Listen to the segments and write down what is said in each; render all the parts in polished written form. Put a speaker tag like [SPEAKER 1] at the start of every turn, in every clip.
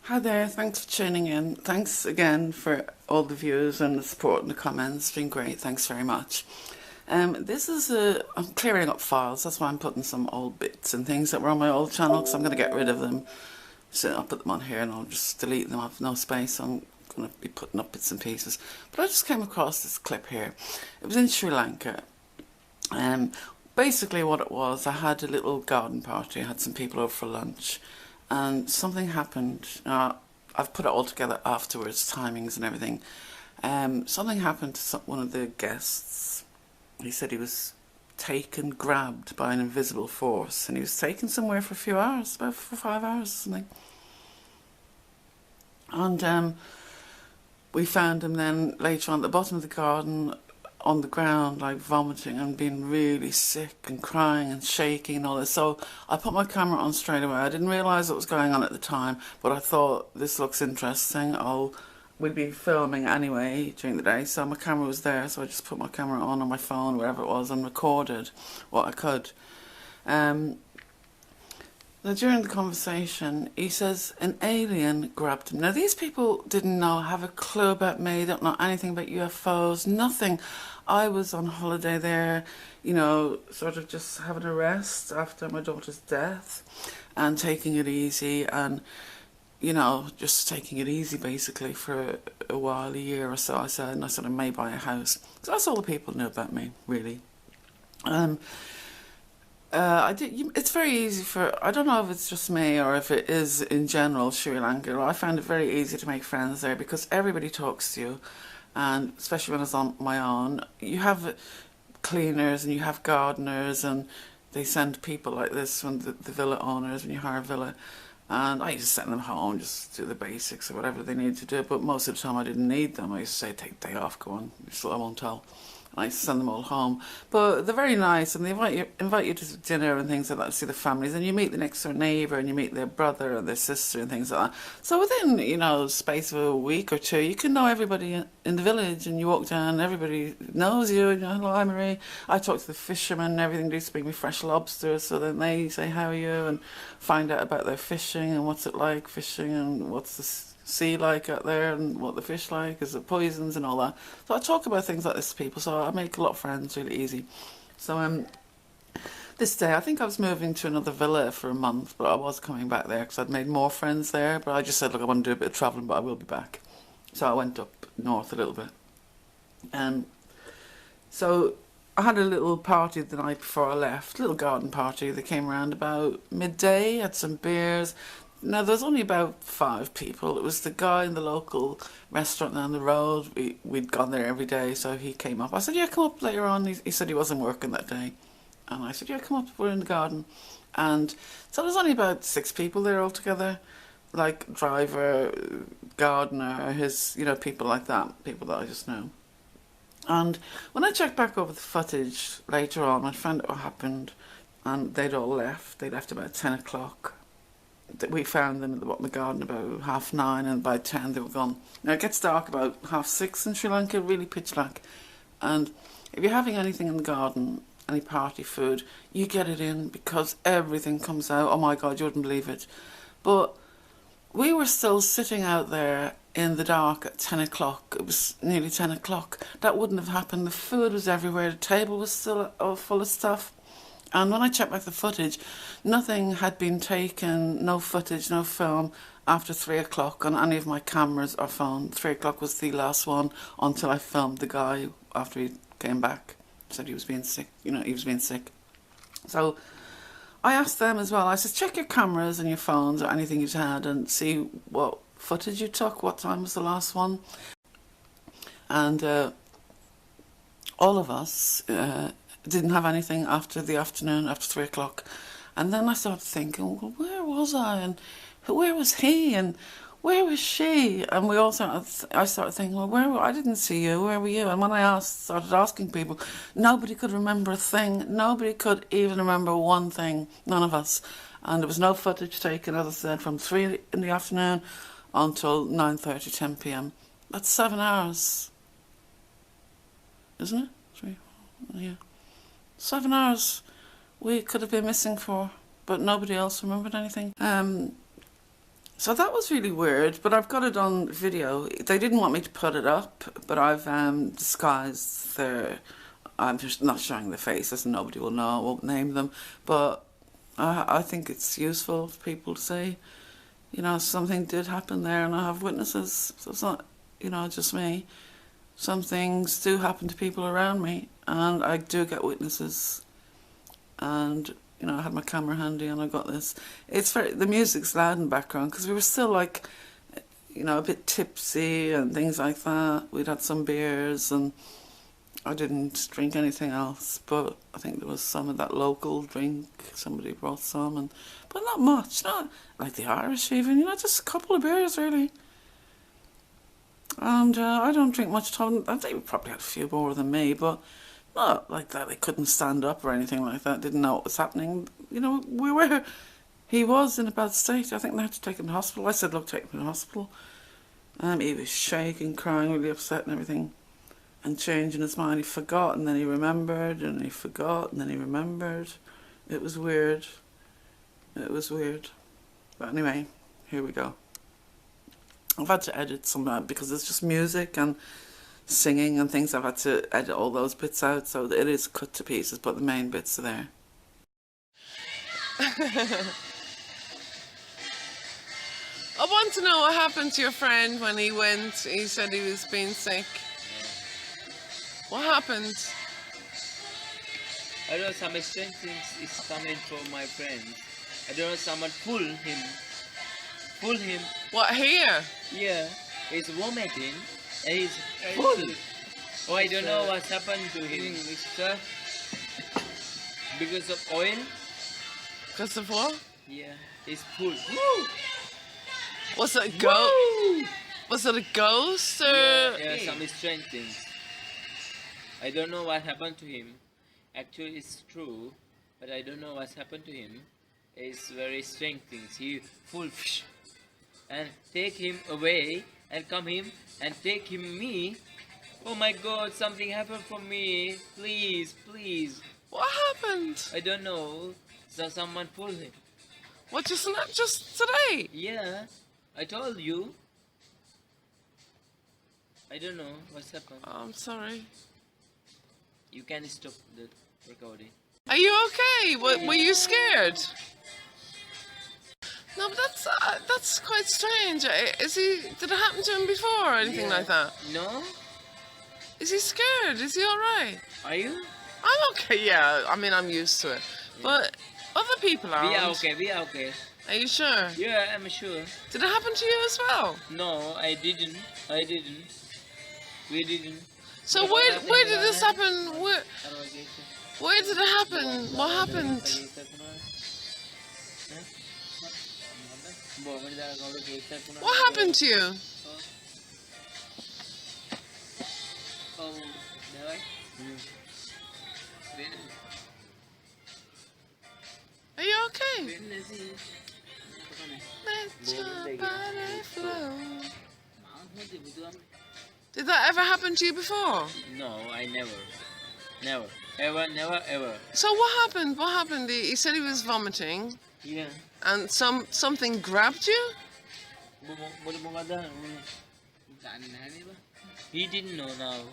[SPEAKER 1] Hi there, thanks for tuning in. Thanks again for all the views and the support and the comments. It's been great, thanks very much. I'm clearing up files, that's why I'm putting some old bits and things that were on my old channel, because I'm going to get rid of them. So I'll put them on here and I'll just delete them. I have no space, so I'm going to be putting up bits and pieces. But I just came across this clip here. It was in Sri Lanka. Basically what it was, I had a little garden party. I had some people over for lunch. And something happened. I've put it all together afterwards, timings and everything. Something happened to one of the guests. He said he was grabbed by an invisible force, and he was taken somewhere for a few hours, about 4 or 5 hours or something. And we found him then later on at the bottom of the garden, on the ground, like vomiting and being really sick and crying and shaking and all this. So I put my camera on straight away. I didn't realise what was going on at the time, but I thought, this looks interesting. We'd be filming anyway during the day, so my camera was there, so I just put my camera on my phone, wherever it was, and recorded what I could. Now, during the conversation, he says an alien grabbed him. Now, these people didn't have a clue about me, don't know anything about UFOs, nothing. I was on holiday there, sort of just having a rest after my daughter's death and taking it easy and, just taking it easy basically for a while, a year or so, I said, and I said I may buy a house. So that's all the people knew about me, really. It's very easy I don't know if it's just me or if it is in general Sri Lanka. I found it very easy to make friends there because everybody talks to you, and especially when I was on my own, you have cleaners and you have gardeners, and they send people like this from the villa owners when you hire a villa, and I used to send them home, just do the basics or whatever they need to do, but most of the time I didn't need them. I used to say, take the day off, go on, so I won't tell. I used to send them all home, but they're very nice, and they invite you to dinner and things like that to see the families, and you meet the next door neighbour and you meet their brother or their sister and things like that. So within space of a week or two, you can know everybody in the village, and you walk down, and everybody knows you. And hello, I'm Marie. I talk to the fishermen and everything. They used to bring me fresh lobsters, so then they say how are you and find out about their fishing and what's it like fishing and what's the sea like out there and what the fish like, is it poisons and all that. So I talk about things like this to people, so I make a lot of friends really easy. So this day I think I was moving to another villa for a month, but I was coming back there because I'd made more friends there, but I just said, look, I want to do a bit of travelling, but I will be back. So I went up north a little bit. So I had a little party the night before I left, a little garden party. They came around about midday, had some beers. Now, there was only about 5 people. It was the guy in the local restaurant down the road. We'd gone there every day, so he came up. I said, yeah, come up later on. He said he wasn't working that day. And I said, yeah, come up, we're in the garden. And so there was only about 6 people there altogether, like driver, gardener, people like that, people that I just know. And when I checked back over the footage later on, I found out what happened, and they'd all left. They left about 10 o'clock. We found them at the bottom of the garden about 9:30, and by 10 they were gone. Now it gets dark about 6:30 in Sri Lanka, really pitch black. And if you're having anything in the garden, any party food, you get it in because everything comes out. Oh my God, you wouldn't believe it. But we were still sitting out there in the dark at 10 o'clock. It was nearly 10 o'clock. That wouldn't have happened. The food was everywhere. The table was still all full of stuff. And when I checked back the footage, nothing had been taken, no footage, no film, after 3 o'clock on any of my cameras or phone. 3 o'clock was the last one until I filmed the guy after he came back. Said he was being sick, he was being sick. So I asked them as well, I said, check your cameras and your phones or anything you've had and see what footage you took, what time was the last one. And all of us didn't have anything after the afternoon, after 3 o'clock. And then I started thinking, well, where was I? And where was he? And where was she? And I started thinking, well, I didn't see you, where were you? And when I started asking people, nobody could remember a thing. Nobody could even remember one thing, none of us. And there was no footage taken, as I said, from 3 in the afternoon until 9:30, 10 p.m. That's 7 hours, isn't it? 3, yeah. 7 hours we could have been missing for, but nobody else remembered anything. So that was really weird, but I've got it on video. They didn't want me to put it up, but I've disguised their... I'm just not showing their faces and nobody will know, I won't name them, but I think it's useful for people to say, you know, something did happen there and I have witnesses, so it's not, you know, just me. Some things do happen to people around me and I do get witnesses, and you know, I had my camera handy and I got this. It's very, the music's loud in the background because we were still like, you know, a bit tipsy and things like that. We'd had some beers and I didn't drink anything else, but I think there was some of that local drink. Somebody brought some, and but not much, not like the Irish even, you know, just a couple of beers really. And I don't drink much at all. They probably had a few more than me, but not like that. They couldn't stand up or anything like that. Didn't know what was happening. You know, we were. He was in a bad state. I think they had to take him to hospital. I said, look, take him to hospital. He was shaking, crying, really upset and everything. And changing his mind. He forgot and then he remembered and he forgot and then he remembered. It was weird. It was weird. But anyway, here we go. I've had to edit some of that because it's just music and singing and things. I've had to edit all those bits out, so it is cut to pieces, but the main bits are there. I want to know what happened to your friend when he went. He said he was being sick. What happened?
[SPEAKER 2] I don't know, some strange things is coming from my friend. I don't know, someone pull him. Pull him.
[SPEAKER 1] What, here?
[SPEAKER 2] Yeah, he's vomiting and he's full. Oh, I don't know what's happened to him, mister. Because of oil?
[SPEAKER 1] Because of what?
[SPEAKER 2] Yeah, he's full. Woo!
[SPEAKER 1] Was it a ghost? Was it a ghost or?
[SPEAKER 2] Yeah, some strange things. I don't know what happened to him. Actually, it's true, but I don't know what's happened to him. It's very strange things. He full and take him away and come him and take him me. Oh my God, something happened for me. Please, please.
[SPEAKER 1] What happened?
[SPEAKER 2] I don't know. So someone pulled him.
[SPEAKER 1] What, just today?
[SPEAKER 2] Yeah, I told you. I don't know what's happened.
[SPEAKER 1] Oh, I'm sorry.
[SPEAKER 2] You can stop the recording.
[SPEAKER 1] Are you okay? Were you scared? No, but that's quite strange. Is he? Did it happen to him before or anything like that?
[SPEAKER 2] No?
[SPEAKER 1] Is he scared? Is he all right?
[SPEAKER 2] Are you?
[SPEAKER 1] I'm okay. Yeah, I mean I'm used to it, but other people aren't.
[SPEAKER 2] We are okay. We are okay.
[SPEAKER 1] Are you sure?
[SPEAKER 2] Yeah, I'm sure.
[SPEAKER 1] Did it happen to you as well?
[SPEAKER 2] No, I didn't. I didn't. We didn't.
[SPEAKER 1] So where did this happen? Where did it happen? What happened? What happened to you? Are you okay? Let your body flow. Did that ever happen to you before?
[SPEAKER 2] No, I never. Never. Ever, never, ever.
[SPEAKER 1] So what happened? What happened? He said he was vomiting.
[SPEAKER 2] Yeah.
[SPEAKER 1] And something grabbed you?
[SPEAKER 2] He didn't know now.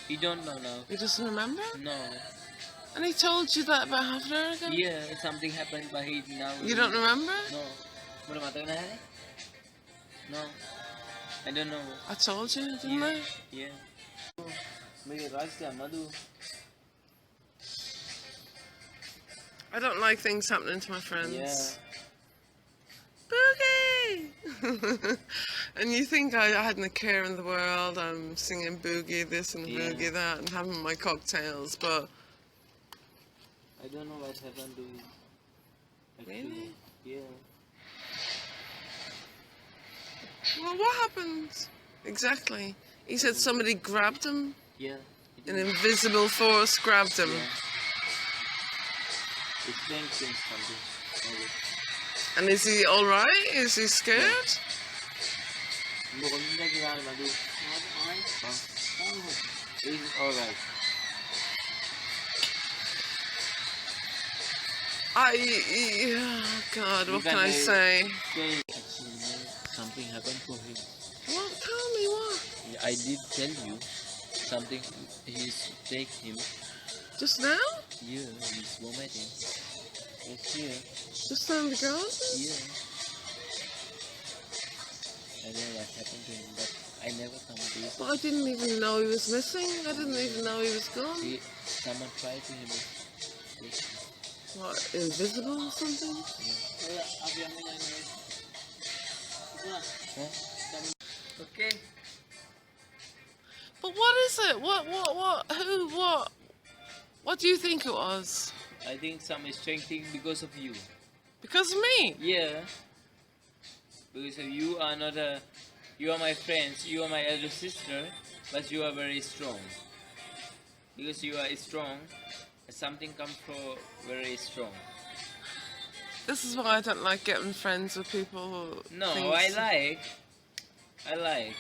[SPEAKER 2] He don't know now.
[SPEAKER 1] He doesn't remember?
[SPEAKER 2] No.
[SPEAKER 1] And he told you that about half an hour ago?
[SPEAKER 2] Yeah, something happened, but he now.
[SPEAKER 1] You don't remember?
[SPEAKER 2] No. No. I don't know.
[SPEAKER 1] I told you, didn't I?
[SPEAKER 2] Yeah.
[SPEAKER 1] I don't like things happening to my friends.
[SPEAKER 2] Yeah.
[SPEAKER 1] Boogie! And you think I hadn't a care in the world. I'm singing boogie this and boogie that and having my cocktails, but...
[SPEAKER 2] I don't know what happened to him.
[SPEAKER 1] Really?
[SPEAKER 2] Yeah.
[SPEAKER 1] Well, what happened? Exactly. He said somebody grabbed him.
[SPEAKER 2] Yeah.
[SPEAKER 1] An invisible force grabbed him.
[SPEAKER 2] Yeah. It's something.
[SPEAKER 1] And is he alright? Is he scared?
[SPEAKER 2] He's alright.
[SPEAKER 1] Oh God, what can I say?
[SPEAKER 2] something happened to him.
[SPEAKER 1] What? Tell me what?
[SPEAKER 2] I did tell you something. He's take him.
[SPEAKER 1] Just now?
[SPEAKER 2] Yeah, he's vomiting. Yes, here.
[SPEAKER 1] Just down the garden?
[SPEAKER 2] Yeah. I don't know what happened to him, but I never come to this.
[SPEAKER 1] But I didn't even know he was missing. I didn't even know he was gone.
[SPEAKER 2] Someone tried to him.
[SPEAKER 1] What, invisible or something?
[SPEAKER 2] Okay.
[SPEAKER 1] But what is it? Who, what? What do you think it was?
[SPEAKER 2] I think some strange thing because of you.
[SPEAKER 1] Because of me?
[SPEAKER 2] Yeah. Because you are not a... You are my friends, you are my elder sister, but you are very strong. Because you are strong, something comes from very strong.
[SPEAKER 1] This is why I don't like getting friends with people who
[SPEAKER 2] No,
[SPEAKER 1] things-
[SPEAKER 2] I like.